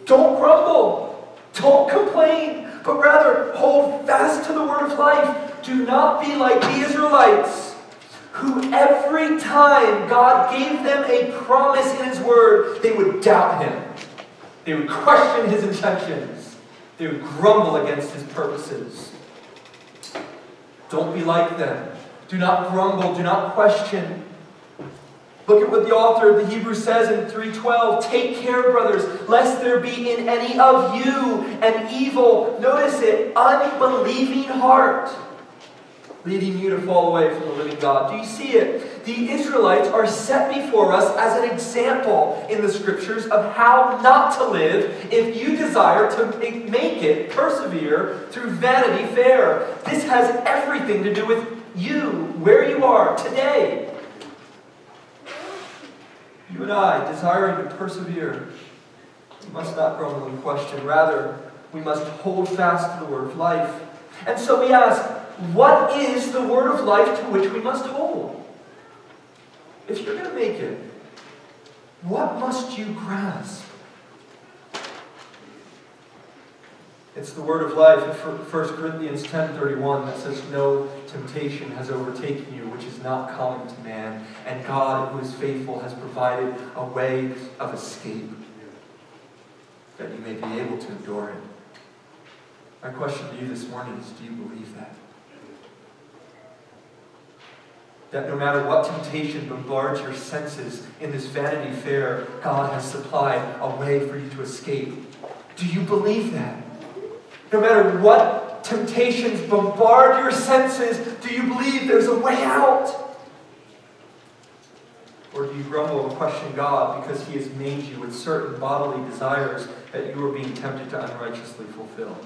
Don't grumble. Don't complain. But rather, hold fast to the word of life. Do not be like the Israelites, who every time God gave them a promise in His Word, they would doubt Him. They would question His intentions. They would grumble against His purposes. Don't be like them. Do not grumble. Do not question. Look at what the author of the Hebrews says in 3:12. Take care, brothers, lest there be in any of you an evil, notice it, unbelieving heart, leading you to fall away from the living God. Do you see it? The Israelites are set before us as an example in the Scriptures of how not to live if you desire to make it, persevere through Vanity Fair. This has everything to do with you, where you are today. You and I, desiring to persevere, we must not grumble and question. Rather, we must hold fast to the word of life. And so we ask, what is the word of life to which we must hold? If you're going to make it, what must you grasp? It's the word of life in 1 Corinthians 10:31 that says, no temptation has overtaken you, which is not common to man, and God, who is faithful, has provided a way of escape, that you may be able to endure it. My question to you this morning is, do you believe that? That no matter what temptation bombards your senses in this Vanity Fair, God has supplied a way for you to escape. Do you believe that? No matter what temptations bombard your senses, do you believe there's a way out? Or do you grumble and question God because He has made you with certain bodily desires that you are being tempted to unrighteously fulfill?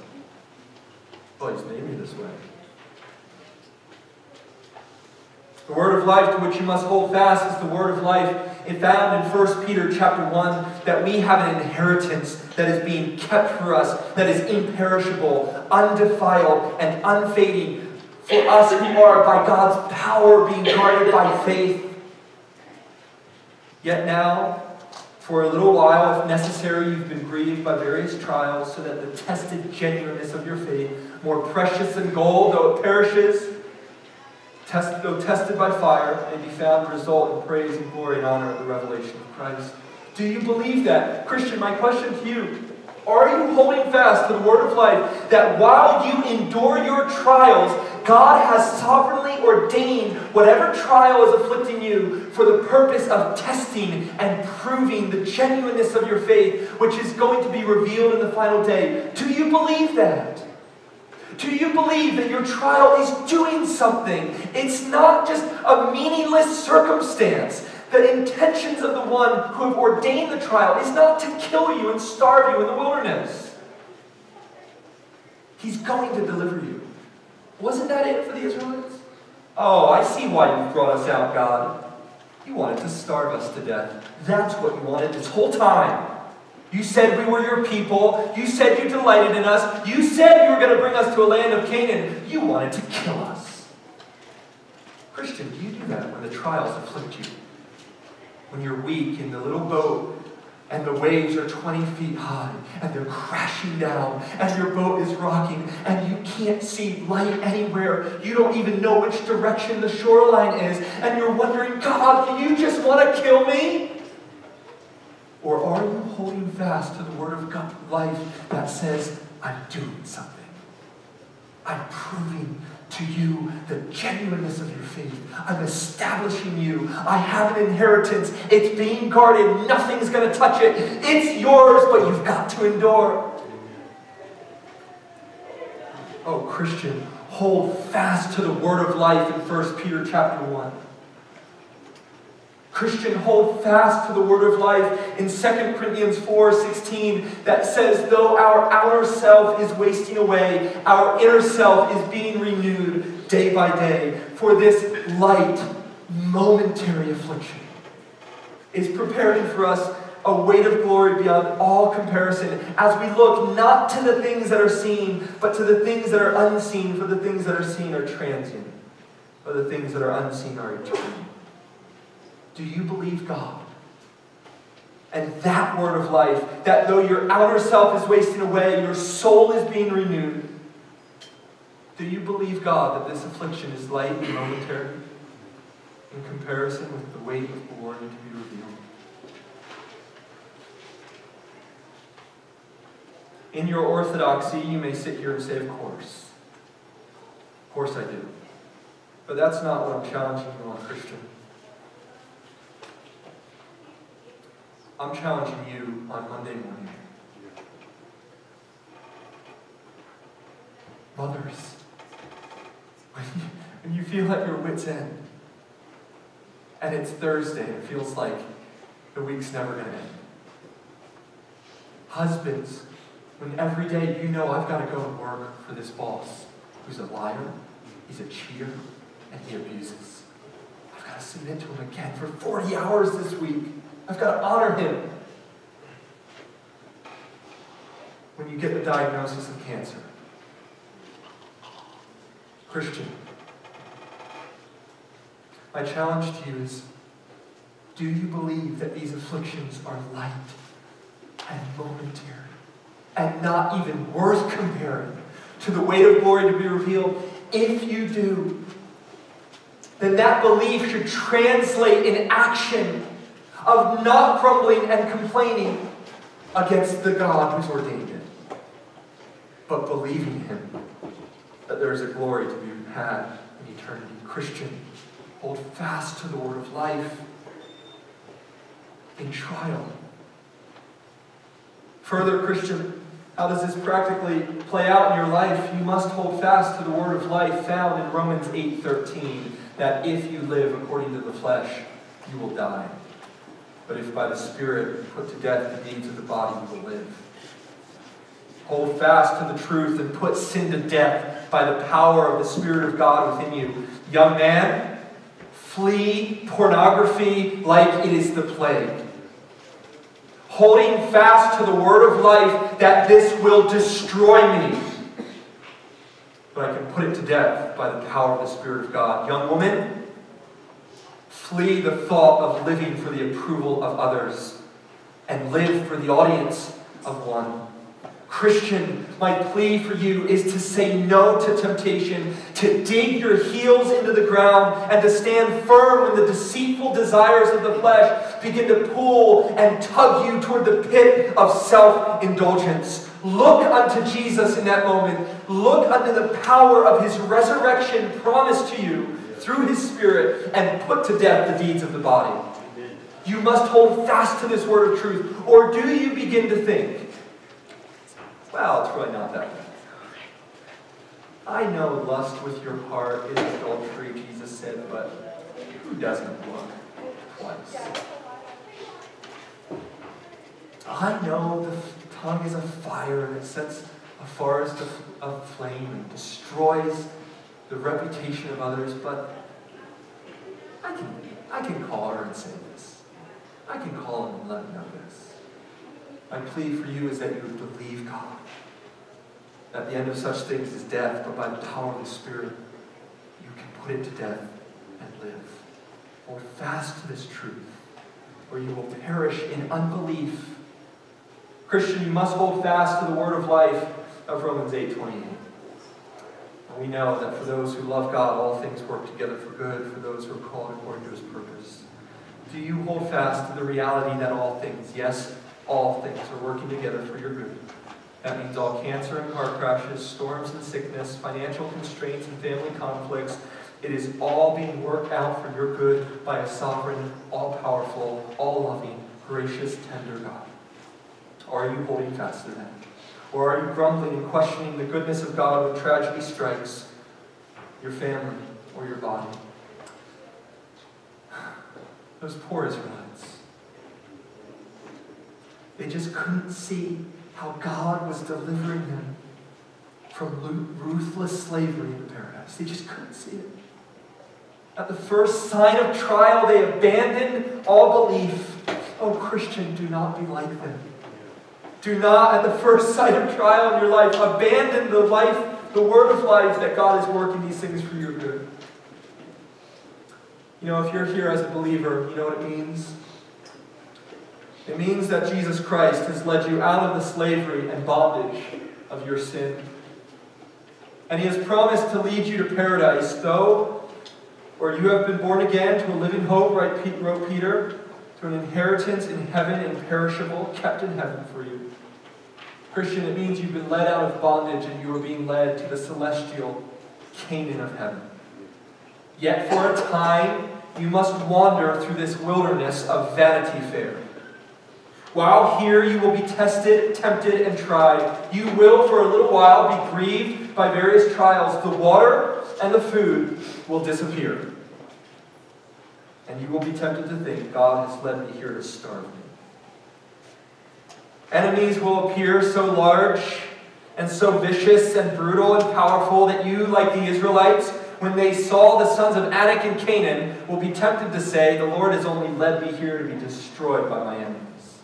Well, He's made me this way. The word of life to which you must hold fast is the word of life. It found in 1 Peter chapter 1 that we have an inheritance that is being kept for us, that is imperishable, undefiled, and unfading for us who are by God's power being guarded by faith. Yet now, for a little while, if necessary, you've been grieved by various trials, so that the tested genuineness of your faith, more precious than gold, though it perishes, though tested by fire, may be found to result in praise and glory and honor at the revelation of Christ. Do you believe that? Christian, my question to you, are you holding fast to the word of life that while you endure your trials, God has sovereignly ordained whatever trial is afflicting you for the purpose of testing and proving the genuineness of your faith, which is going to be revealed in the final day? Do you believe that? Do you believe that your trial is doing something? It's not just a meaningless circumstance. The intentions of the one who have ordained the trial is not to kill you and starve you in the wilderness. He's going to deliver you. Wasn't that it for the Israelites? Oh, I see why you've brought us out, God. You wanted to starve us to death. That's what you wanted this whole time. You said we were your people. You said you delighted in us. You said you were going to bring us to a land of Canaan. You wanted to kill us. Christian, do you do that when the trials afflict you? When you're weak in the little boat and the waves are 20 feet high and they're crashing down and your boat is rocking and you can't see light anywhere. You don't even know which direction the shoreline is and you're wondering, God, do you just want to kill me? Or are you holding fast to the word of God life that says, I'm doing something. I'm proving to you the genuineness of your faith. I'm establishing you. I have an inheritance. It's being guarded. Nothing's going to touch it. It's yours, but you've got to endure. Oh, Christian, hold fast to the word of life in 1 Peter chapter 1. Christian, hold fast to the word of life in 2 Corinthians 4:16 that says, though our outer self is wasting away, our inner self is being renewed day by day for this light, momentary affliction. is preparing for us a weight of glory beyond all comparison as we look not to the things that are seen, but to the things that are unseen, for the things that are seen are transient, but the things that are unseen are eternal. Do you believe God? And that word of life, that though your outer self is wasting away, your soul is being renewed. Do you believe, God, that this affliction is light and momentary in comparison with the weight of glory to be revealed? In your orthodoxy, you may sit here and say, of course. Of course I do. But that's not what I'm challenging you on, Christian. I'm challenging you on Monday morning. Mothers, when you feel at your wit's end, and it's Thursday, and it feels like the week's never going to end. Husbands, when every day you know I've got to go to work for this boss who's a liar, he's a cheater, and he abuses. I've got to submit to him again for 40 hours this week. I've got to honor him. When you get the diagnosis of cancer. Christian, my challenge to you is, do you believe that these afflictions are light and momentary and not even worth comparing to the weight of glory to be revealed? If you do, then that belief should translate in action of not grumbling and complaining against the God who's ordained it, but believing Him that there is a glory to be had in eternity. Christian, hold fast to the word of life in trial. Further, Christian, how does this practically play out in your life? You must hold fast to the word of life found in Romans 8:13, that if you live according to the flesh, you will die. But if by the Spirit you put to death the deeds of the body, you will live. Hold fast to the truth and put sin to death by the power of the Spirit of God within you. Young man, flee pornography like it is the plague. Holding fast to the word of life that this will destroy me, but I can put it to death by the power of the Spirit of God. Young woman, flee the thought of living for the approval of others and live for the audience of one. Christian, my plea for you is to say no to temptation, to dig your heels into the ground, and to stand firm when the deceitful desires of the flesh begin to pull and tug you toward the pit of self-indulgence. Look unto Jesus in that moment. Look unto the power of His resurrection promised to you through His Spirit, and put to death the deeds of the body. You must hold fast to this word of truth, or do you begin to think, well, it's really not that bad. I know lust with your heart is adultery, Jesus said, but who doesn't look twice? I know the tongue is a fire and it sets a forest of flame and destroys the reputation of others, but I can call her and say this. I can call him and let him know this. My plea for you is that you would believe God. That the end of such things is death, but by the power of the Spirit, you can put it to death and live. Hold fast to this truth, or you will perish in unbelief. Christian, you must hold fast to the word of life of Romans 8:28. We know that for those who love God, all things work together for good, for those who are called according to His purpose. Do you hold fast to the reality that all things, yes, all things are working together for your good? That means all cancer and car crashes, storms and sickness, financial constraints and family conflicts. It is all being worked out for your good by a sovereign, all-powerful, all-loving, gracious, tender God. Or are you holding fast to that? Or are you grumbling and questioning the goodness of God when tragedy strikes your family or your body? Those poor Israelites. They just couldn't see how God was delivering them from ruthless slavery in paradise. They just couldn't see it. At the first sign of trial, they abandoned all belief. Oh, Christian, do not be like them. Do not, at the first sight of trial in your life, abandon the word of life that God is working these things for your good. You know, if you're here as a believer, you know what it means? It means that Jesus Christ has led you out of the slavery and bondage of your sin. And He has promised to lead you to paradise, though, or you have been born again to a living hope, wrote Peter, to an inheritance in heaven, imperishable, kept in heaven for you. Christian, it means you've been led out of bondage and you are being led to the celestial Canaan of heaven. Yet for a time, you must wander through this wilderness of Vanity Fair. While here you will be tested, tempted, and tried. You will for a little while be grieved by various trials. The water and the food will disappear. And you will be tempted to think, God has led me here to starve me. Enemies will appear so large and so vicious and brutal and powerful that you, like the Israelites, when they saw the sons of Anak and Canaan, will be tempted to say, the Lord has only led me here to be destroyed by my enemies.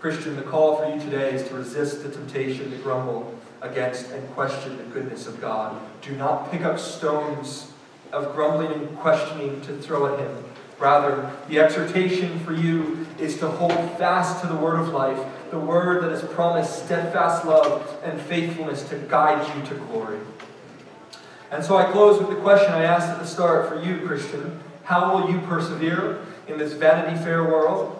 Christian, the call for you today is to resist the temptation to grumble against and question the goodness of God. Do not pick up stones of grumbling and questioning to throw at Him. Rather, the exhortation for you is to hold fast to the word of life, the word that has promised steadfast love and faithfulness to guide you to glory. And so I close with the question I asked at the start for you, Christian. How will you persevere in this Vanity Fair world?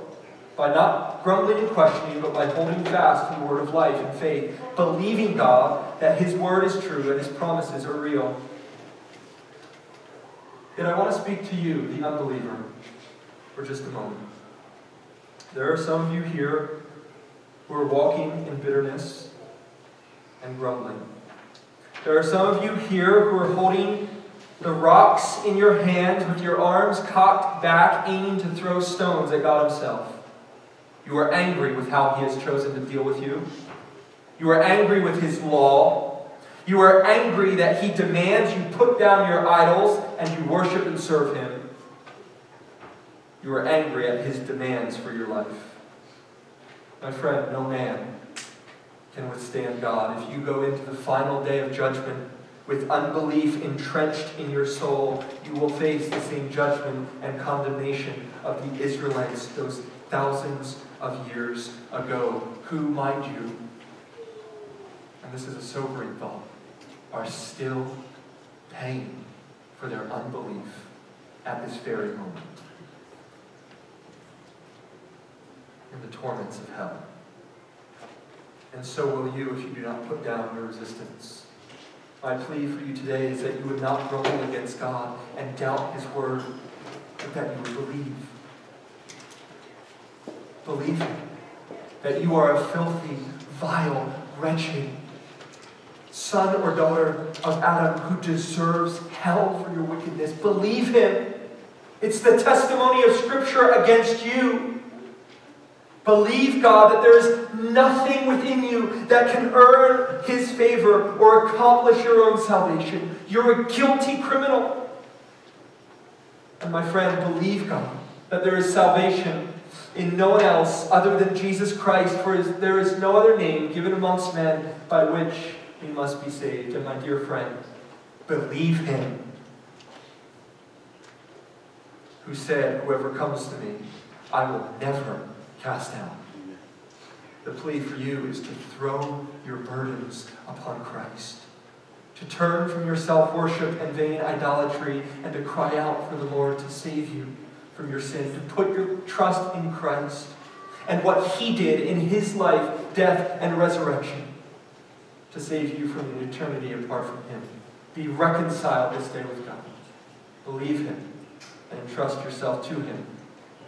By not grumbling and questioning, but by holding fast to the word of life and faith, believing God that His word is true and His promises are real. Yet I want to speak to you, the unbeliever, for just a moment. There are some of you here who are walking in bitterness and grumbling. There are some of you here who are holding the rocks in your hands with your arms cocked back, aiming to throw stones at God Himself. You are angry with how He has chosen to deal with you. You are angry with His law. You are angry that He demands you put down your idols and you worship and serve Him. You are angry at His demands for your life. My friend, no man can withstand God. If you go into the final day of judgment with unbelief entrenched in your soul, you will face the same judgment and condemnation of the Israelites those thousands of years ago, who, mind you, and this is a sobering thought, are still paying for their unbelief at this very moment in the torments of hell. And so will you if you do not put down your resistance. My plea for you today is that you would not grumble against God and doubt His word, but that you would believe. Believe Him. That you are a filthy, vile, wretched son or daughter of Adam who deserves hell for your wickedness. Believe Him. It's the testimony of Scripture against you. Believe God that there is nothing within you that can earn His favor or accomplish your own salvation. You're a guilty criminal. And my friend, believe God that there is salvation in no one else other than Jesus Christ, for there is no other name given amongst men by which we must be saved. And my dear friend, believe Him who said, whoever comes to me, I will never cast out. The plea for you is to throw your burdens upon Christ, to turn from your self-worship and vain idolatry, and to cry out for the Lord to save you from your sin, to put your trust in Christ and what He did in His life, death, and resurrection to save you from an eternity apart from Him. Be reconciled this day with God. Believe Him and entrust yourself to Him,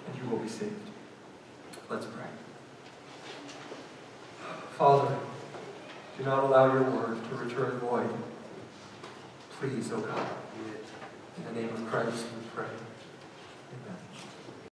and you will be saved. Let's pray. Father, do not allow your word to return void. Please, O God, in the name of Christ we pray. Amen.